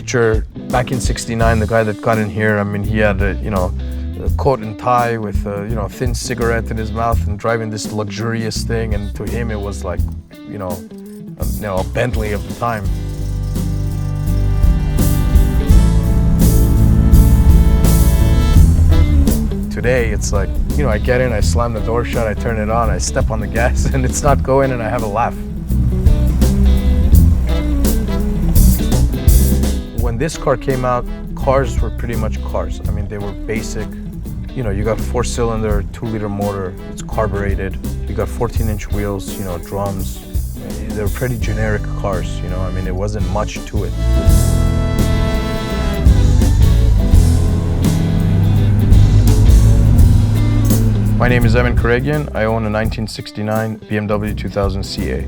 picture back in '69, the guy that got in here, I mean, he had a coat and tie with a thin cigarette in his mouth and driving this luxurious thing, and to him it was like a Bentley of the time. Today it's like, I get in, I slam the door shut, I turn it on, I step on the gas and it's not going, and I have a laugh. When this car came out, cars were pretty much cars. I mean, they were basic. You got 4-cylinder, 2-liter motor, it's carbureted. You got 14-inch wheels, drums. They're pretty generic cars, I mean, it wasn't much to it. My name is Emin Kureghian. I own a 1969 BMW 2000 CA.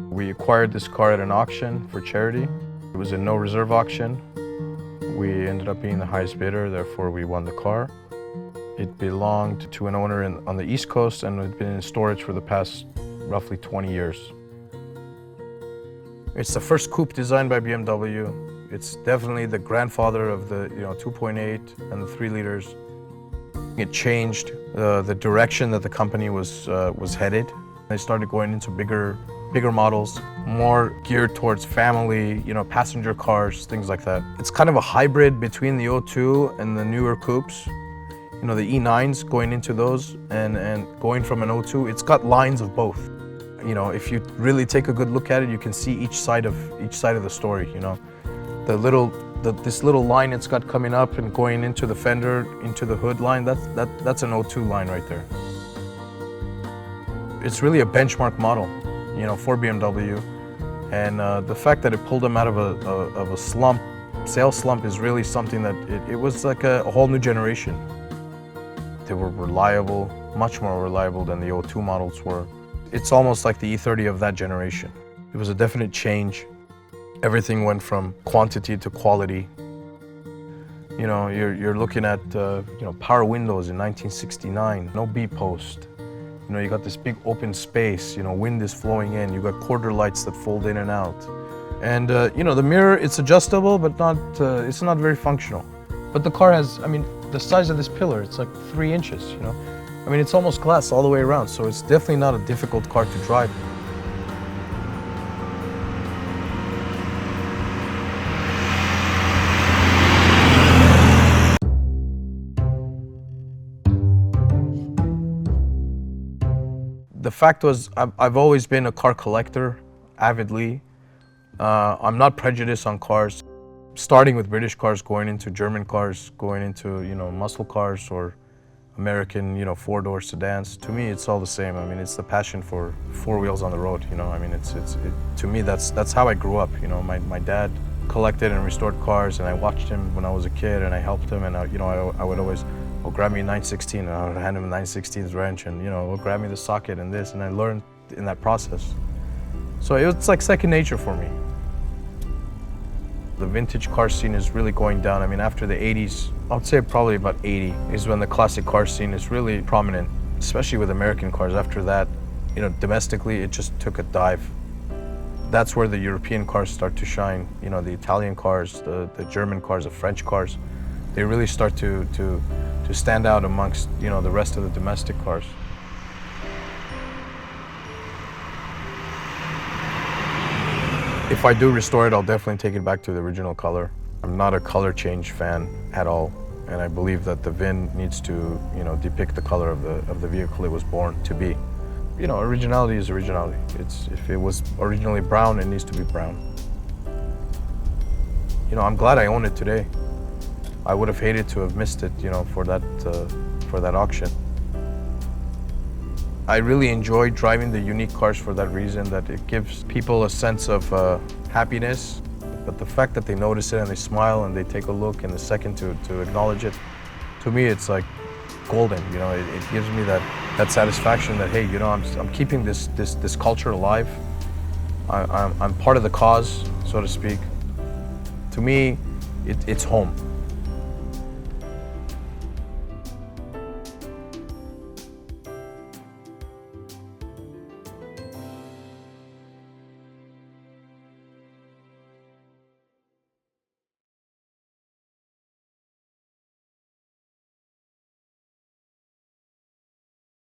We acquired this car at an auction for charity. It was a no reserve auction. We ended up being the highest bidder, therefore we won the car. It belonged to an owner on the East Coast and had been in storage for the past roughly 20 years. It's the first coupe designed by BMW. It's definitely the grandfather of the 2.8 and the 3 liters. It changed the direction that the company was headed. They started going into bigger models, more geared towards family, passenger cars, things like that. It's kind of a hybrid between the 02 and the newer coupes. The E9s going into those and going from an 02, it's got lines of both. If you really take a good look at it, you can see each side of the story. This little line it's got coming up and going into the fender, into the hood line, that's an 02 line right there. It's really a benchmark model, for BMW, and the fact that it pulled them out of a sales slump is really something that it was like a whole new generation. They were reliable, much more reliable than the 02 models were. It's almost like the E30 of that generation. It was a definite change. Everything went from quantity to quality. You're looking at power windows in 1969, no B-post. You got this big open space, wind is flowing in, you got quarter lights that fold in and out. And the mirror, it's adjustable, but it's not very functional. But the car has, the size of this pillar, it's like 3 inches, it's almost glass all the way around, so it's definitely not a difficult car to drive. The fact was, I've always been a car collector, avidly. I'm not prejudiced on cars. Starting with British cars, going into German cars, going into, muscle cars or American, 4-door sedans. To me, it's all the same. It's the passion for 4 wheels on the road, to me, that's how I grew up. My dad collected and restored cars, and I watched him when I was a kid, and I helped him, and I would always, grab me a 916, and I would hand him a 916's wrench, and grab me the socket and this, and I learned in that process. So it's like second nature for me. The vintage car scene is really going down. After the 80s, I would say probably about 80 is when the classic car scene is really prominent, especially with American cars. After that, domestically, it just took a dive. That's where the European cars start to shine. The Italian cars, the German cars, the French cars, they really start to stand out amongst, the rest of the domestic cars. If I do restore it, I'll definitely take it back to the original color. I'm not a color change fan at all, and I believe that the VIN needs to, depict the color of the vehicle it was born to be. Originality is originality. If it was originally brown, it needs to be brown. I'm glad I own it today. I would have hated to have missed it, for that auction. I really enjoy driving the unique cars for that reason, that it gives people a sense of happiness, but the fact that they notice it and they smile and they take a look and a second to acknowledge it, to me it's like golden. It gives me that satisfaction that, hey, I'm keeping this culture alive. I'm part of the cause, so to speak. To me, it's home.